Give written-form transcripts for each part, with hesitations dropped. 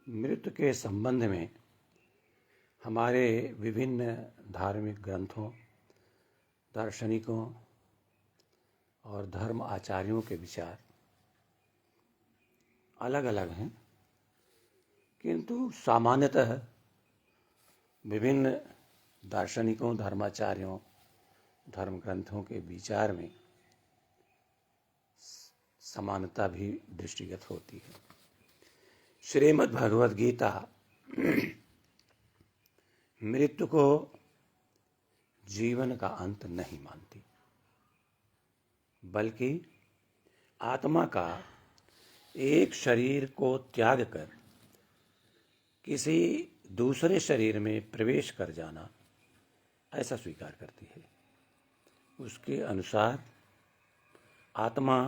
मृत्यु के संबंध में हमारे विभिन्न धार्मिक ग्रंथों, दार्शनिकों और धर्म आचार्यों के विचार अलग अलग हैं, किंतु सामान्यतः विभिन्न दार्शनिकों, धर्माचार्यों, धर्म ग्रंथों के विचार में समानता भी दृष्टिगत होती है। श्रीमद् भगवद गीता मृत्यु को जीवन का अंत नहीं मानती, बल्कि आत्मा का एक शरीर को त्याग कर किसी दूसरे शरीर में प्रवेश कर जाना ऐसा स्वीकार करती है। उसके अनुसार आत्मा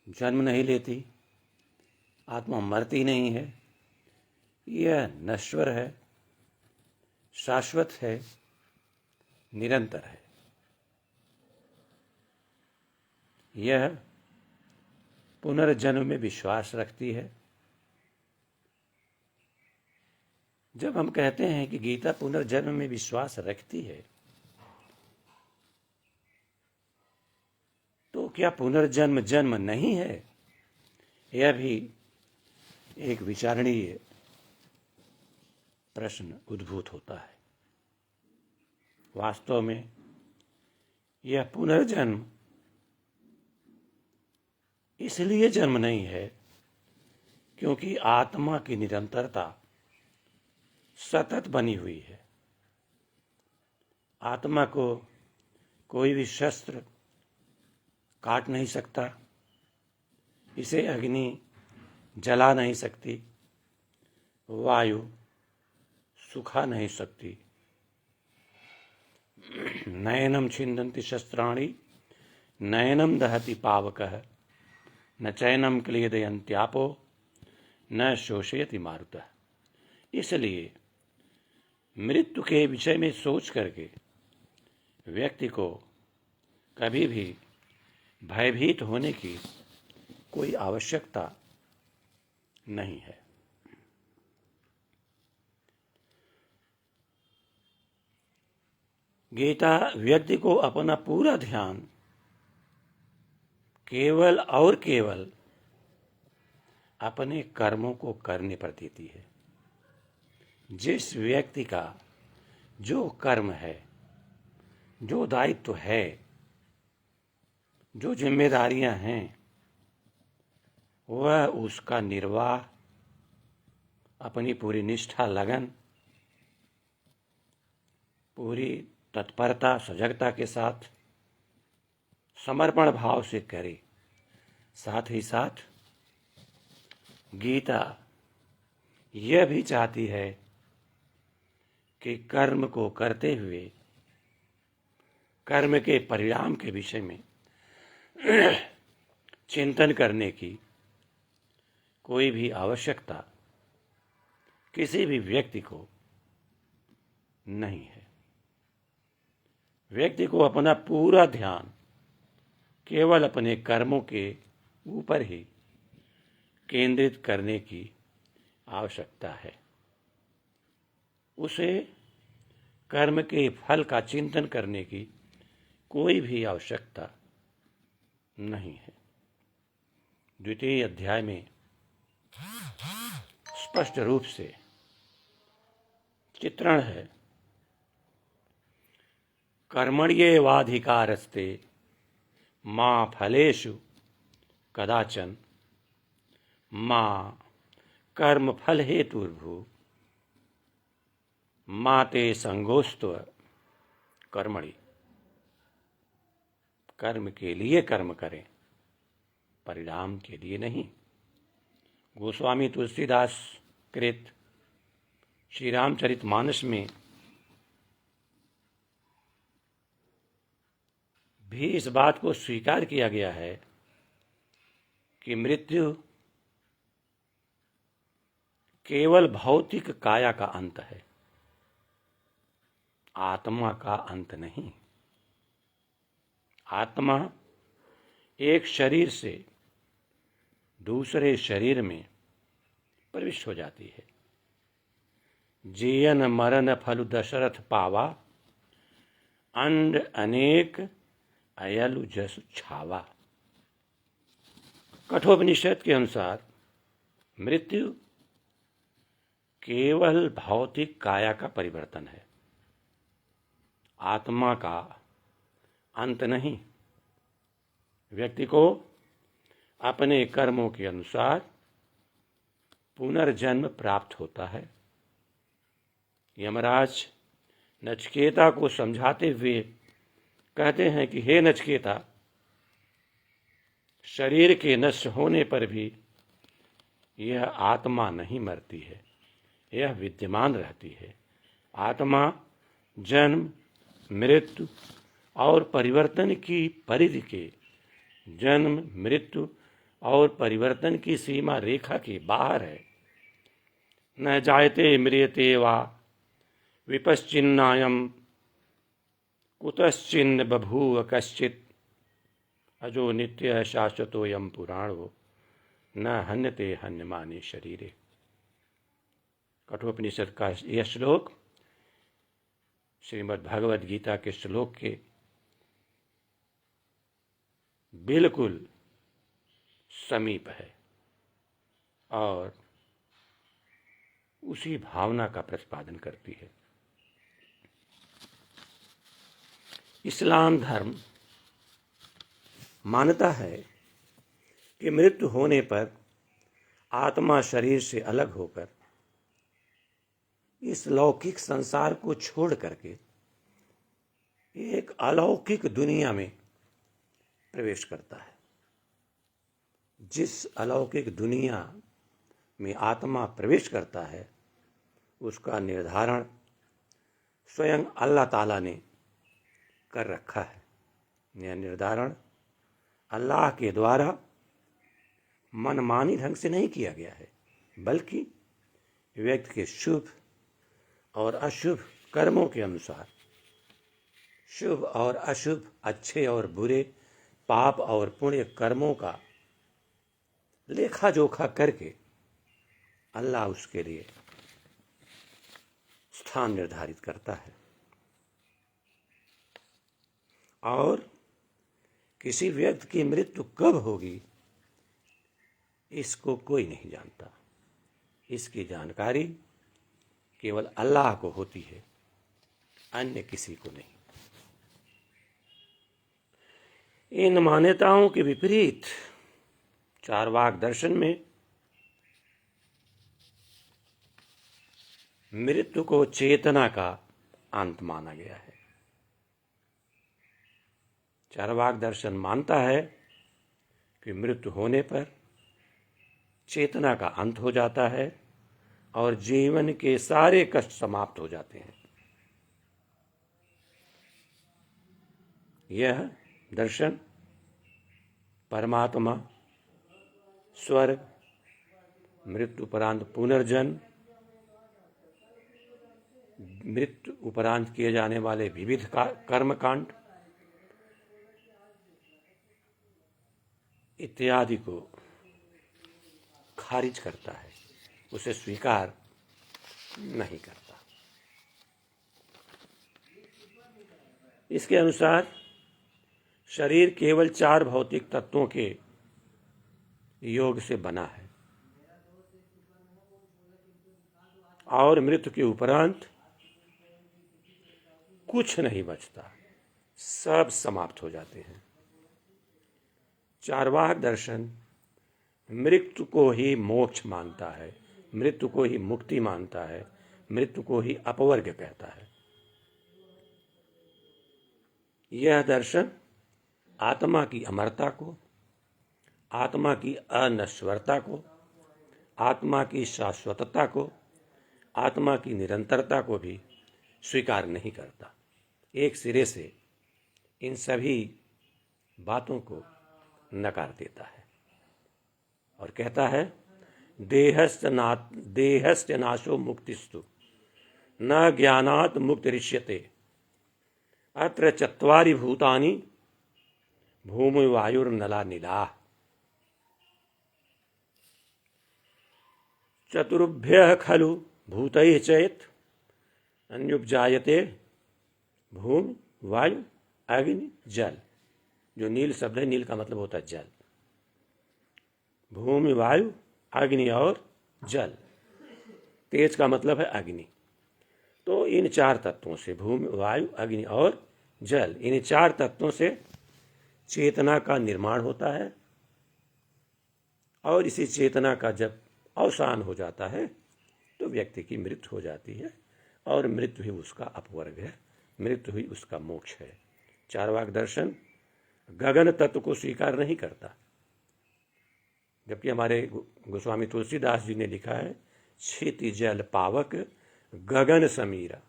जन्म नहीं लेती, आत्मा मरती नहीं है, यह नश्वर है, शाश्वत है, निरंतर है। यह पुनर्जन्म में विश्वास रखती है। जब हम कहते हैं कि गीता पुनर्जन्म में विश्वास रखती है, तो क्या पुनर्जन्म जन्म नहीं है? यह भी एक विचारणीय प्रश्न उद्भूत होता है। वास्तव में यह पुनर्जन्म इसलिए जन्म नहीं है क्योंकि आत्मा की निरंतरता सतत बनी हुई है। आत्मा को कोई भी शस्त्र काट नहीं सकता, इसे अग्नि जला नहीं सकती, वायु सुखा नहीं सकती। नयनम छिन्दन्ति शस्त्राणि नयनम दहति पावकः न चैनम क्लेदयन्त्यापो न शोषयति मारुतः। इसलिए मृत्यु के विषय में सोच करके व्यक्ति को कभी भी भयभीत होने की कोई आवश्यकता नहीं है। गीता व्यक्ति को अपना पूरा ध्यान केवल और केवल अपने कर्मों को करने पर देती है। जिस व्यक्ति का जो कर्म है, जो दायित्व है, जो जिम्मेदारियां हैं, वह उसका निर्वाह अपनी पूरी निष्ठा, लगन, पूरी तत्परता, सजगता के साथ, समर्पण भाव से करे। साथ ही साथ गीता यह भी चाहती है कि कर्म को करते हुए कर्म के परिणाम के विषय में चिंतन करने की कोई भी आवश्यकता किसी भी व्यक्ति को नहीं है। व्यक्ति को अपना पूरा ध्यान केवल अपने कर्मों के ऊपर ही केंद्रित करने की आवश्यकता है। उसे कर्म के फल का चिंतन करने की कोई भी आवश्यकता नहीं है। द्वितीय अध्याय में स्पष्ट रूप से चित्रण है। कर्मण्येवाधिकारस्ते मा फलेषु कदाचन मा कर्म फल हेतुर्भु मा ते संगोस्त्व कर्मणि। कर्म के लिए कर्म करें, परिणाम के लिए नहीं। गोस्वामी तुलसीदास कृत श्री रामचरितमानस में भी इस बात को स्वीकार किया गया है कि मृत्यु केवल भौतिक काया का अंत है, आत्मा का अंत नहीं। आत्मा एक शरीर से दूसरे शरीर में प्रविष्ट हो जाती है। जियन मरण फल दशरथ पावा, अंड अनेक अयलु जसु छावा। कठोपनिषद के अनुसार मृत्यु केवल भौतिक काया का परिवर्तन है, आत्मा का अंत नहीं। व्यक्ति को अपने कर्मों के अनुसार पुनर्जन्म प्राप्त होता है। यमराज नचिकेता को समझाते हुए कहते हैं कि हे नचिकेता, शरीर के नष्ट होने पर भी यह आत्मा नहीं मरती है, यह विद्यमान रहती है। आत्मा जन्म, मृत्यु और परिवर्तन की परिधि के, जन्म, मृत्यु और परिवर्तन की सीमा रेखा के बाहर है। न जायते म्रियते वा विपश्चिन्नायम, कुतश्चिन्न बभूव कश्चित्, अजो नित्य शाश्वतोयम पुराणो, न हन्यते हन्यमाने शरीरे। कठोपनिषद का यह श्लोक श्रीमद् भगवद गीता के श्लोक के बिल्कुल समीप है और उसी भावना का प्रतिपादन करती है। इस्लाम धर्म मानता है कि मृत्यु होने पर आत्मा शरीर से अलग होकर इस लौकिक संसार को छोड़ करके एक अलौकिक दुनिया में प्रवेश करता है। जिस अलौकिक दुनिया में आत्मा प्रवेश करता है उसका निर्धारण स्वयं अल्लाह ताला ने कर रखा है। यह निर्धारण अल्लाह के द्वारा मनमानी ढंग से नहीं किया गया है, बल्कि व्यक्ति के शुभ और अशुभ कर्मों के अनुसार, शुभ और अशुभ, अच्छे और बुरे, पाप और पुण्य कर्मों का लेखा जोखा करके अल्लाह उसके लिए स्थान निर्धारित करता है। और किसी व्यक्ति की मृत्यु कब होगी इसको कोई नहीं जानता। इसकी जानकारी केवल अल्लाह को होती है, अन्य किसी को नहीं। इन मान्यताओं के विपरीत चार्वाक दर्शन में मृत्यु को चेतना का अंत माना गया है। चार्वाक दर्शन मानता है कि मृत्यु होने पर चेतना का अंत हो जाता है और जीवन के सारे कष्ट समाप्त हो जाते हैं। यह दर्शन परमात्मा, स्वर्ग, मृत्यु उपरांत पुनर्जन्म, मृत्यु उपरांत किए जाने वाले विविध कर्मकांड इत्यादि को खारिज करता है, उसे स्वीकार नहीं करता। इसके अनुसार शरीर केवल 4 भौतिक तत्वों के योग से बना है और मृत्यु के उपरांत कुछ नहीं बचता, सब समाप्त हो जाते हैं। चार्वाक दर्शन मृत्यु को ही मोक्ष मानता है, मृत्यु को ही मुक्ति मानता है, मृत्यु को ही अपवर्ग कहता है। यह दर्शन आत्मा की अमरता को, आत्मा की अनश्वरता को, आत्मा की शाश्वतता को, आत्मा की निरंतरता को भी स्वीकार नहीं करता। एक सिरे से इन सभी बातों को नकार देता है और कहता है देहस्य नाशो मुक्तिस्तु न ज्ञानात् मुक्तिरिष्यते, अत्र चत्वारि भूतानि भूमि वायुर्नला निलाः। चतुर्भ्यः खलु भूतैः चेत् अन्युपजायते भूमि वायु अग्नि जल। जो नील शब्द है, नील का मतलब होता है जल। भूमि वायु अग्नि और जल। तेज का मतलब है अग्नि। तो इन चार तत्वों से, भूमि वायु अग्नि और जल, इन चार तत्वों से चेतना का निर्माण होता है। और इसी चेतना का जब अवसान हो जाता है तो व्यक्ति की मृत्यु हो जाती है, और मृत्यु ही उसका अपवर्ग है, मृत्यु ही उसका मोक्ष है। चार्वाक दर्शन गगन तत्व को स्वीकार नहीं करता, जबकि हमारे गोस्वामी तुलसीदास जी ने लिखा है, क्षिति जल पावक गगन समीरा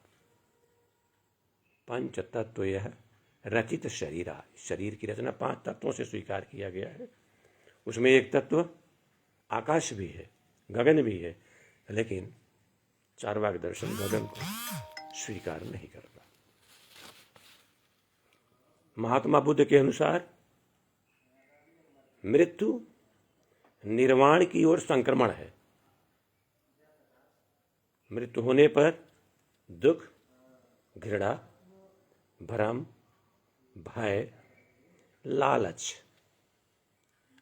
पंच तत्व यह रचित शरीरा। शरीर की रचना 5 तत्वों से स्वीकार किया गया है। उसमें एक तत्व आकाश भी है, गगन भी है, लेकिन चार्वाक दर्शन गगन को स्वीकार नहीं करता। महात्मा बुद्ध के अनुसार मृत्यु निर्वाण की ओर संक्रमण है। मृत्यु होने पर दुख, घृणा, भ्रम, भय, लालच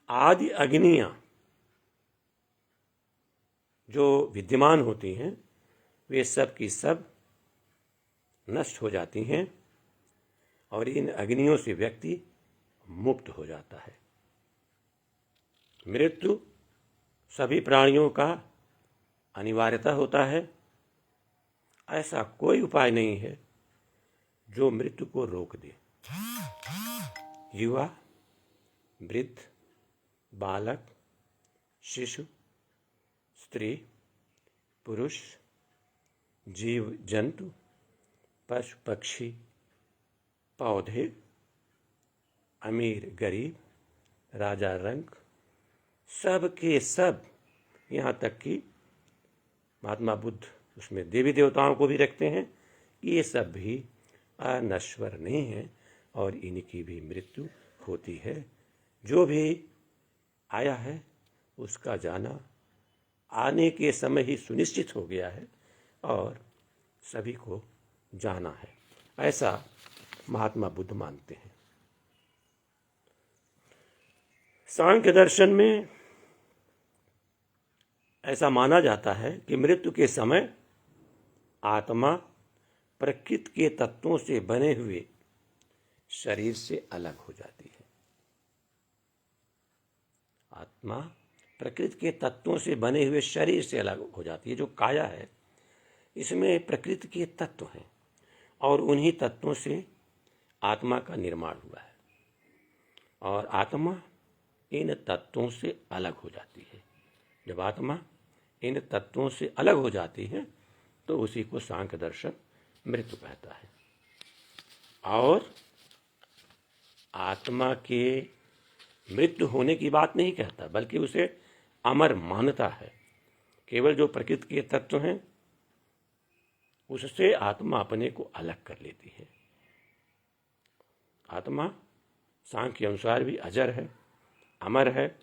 आदि अग्नियां जो विद्यमान होती हैं, वे सब की सब नष्ट हो जाती हैं, और इन अग्नियों से व्यक्ति मुक्त हो जाता है। मृत्यु सभी प्राणियों का अनिवार्यता होता है। ऐसा कोई उपाय नहीं है जो मृत्यु को रोक दे। युवा, वृद्ध, बालक, शिशु, स्त्री, पुरुष, जीव जंतु, पशु पक्षी, पौधे, अमीर गरीब, राजा रंक, सब के सब, यहाँ तक कि महात्मा बुद्ध उसमें देवी देवताओं को भी रखते हैं, कि ये सब भी अनश्वर नहीं है और इनकी भी मृत्यु होती है। जो भी आया है उसका जाना आने के समय ही सुनिश्चित हो गया है और सभी को जाना है, ऐसा महात्मा बुद्ध मानते हैं। सांख्य दर्शन में ऐसा माना जाता है कि मृत्यु के समय आत्मा प्रकृति के तत्वों से बने हुए शरीर से अलग हो जाती है। आत्मा प्रकृति के तत्वों से बने हुए शरीर से अलग हो जाती है। जो काया है, इसमें प्रकृति के तत्व हैं और उन्हीं तत्वों से आत्मा का निर्माण हुआ है, और आत्मा इन तत्वों से अलग हो जाती है। जब आत्मा इन तत्वों से अलग हो जाती है तो उसी को सांख्य दर्शन मृत्यु कहता है। और आत्मा के मृत्यु होने की बात नहीं कहता, बल्कि उसे अमर मानता है। केवल जो प्रकृति के तत्व हैं उससे आत्मा अपने को अलग कर लेती है। आत्मा सांख्य के अनुसार भी अजर है, अमर है,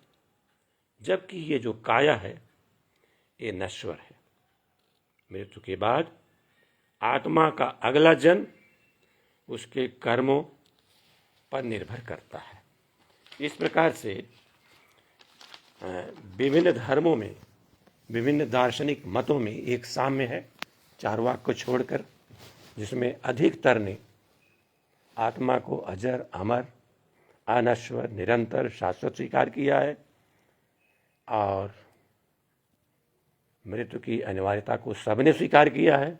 जबकि ये जो काया है ये नश्वर है। मृत्यु के बाद आत्मा का अगला जन्म उसके कर्मों पर निर्भर करता है। इस प्रकार से विभिन्न धर्मों में, विभिन्न दार्शनिक मतों में एक साम्य है चार्वाक को छोड़कर, जिसमें अधिकतर ने आत्मा को अजर, अमर, अनश्वर, निरंतर, शाश्वत स्वीकार किया है, और मृत्यु की अनिवार्यता को सबने स्वीकार किया है।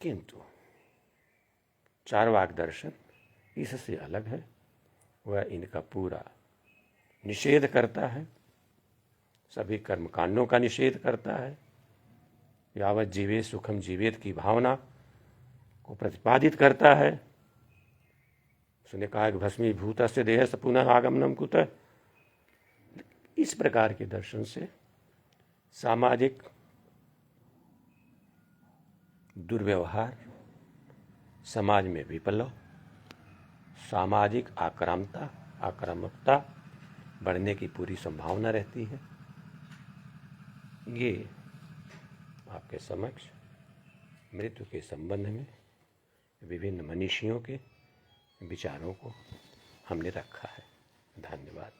किंतु चार्वाक दर्शन इससे अलग है। वह इनका पूरा निषेध करता है, सभी कर्मकांडों का निषेध करता है, यावत जीवेत सुखम जीवेत की भावना को प्रतिपादित करता है। उसने कहा कि भस्मीभूतस्य देहस्य पुनः आगमनम कुतः। इस प्रकार के दर्शन से सामाजिक दुर्व्यवहार, समाज में विप्लव, सामाजिक आक्रामकता बढ़ने की पूरी संभावना रहती है। ये आपके समक्ष मृत्यु के संबंध में विभिन्न मनीषियों के विचारों को हमने रखा है। धन्यवाद।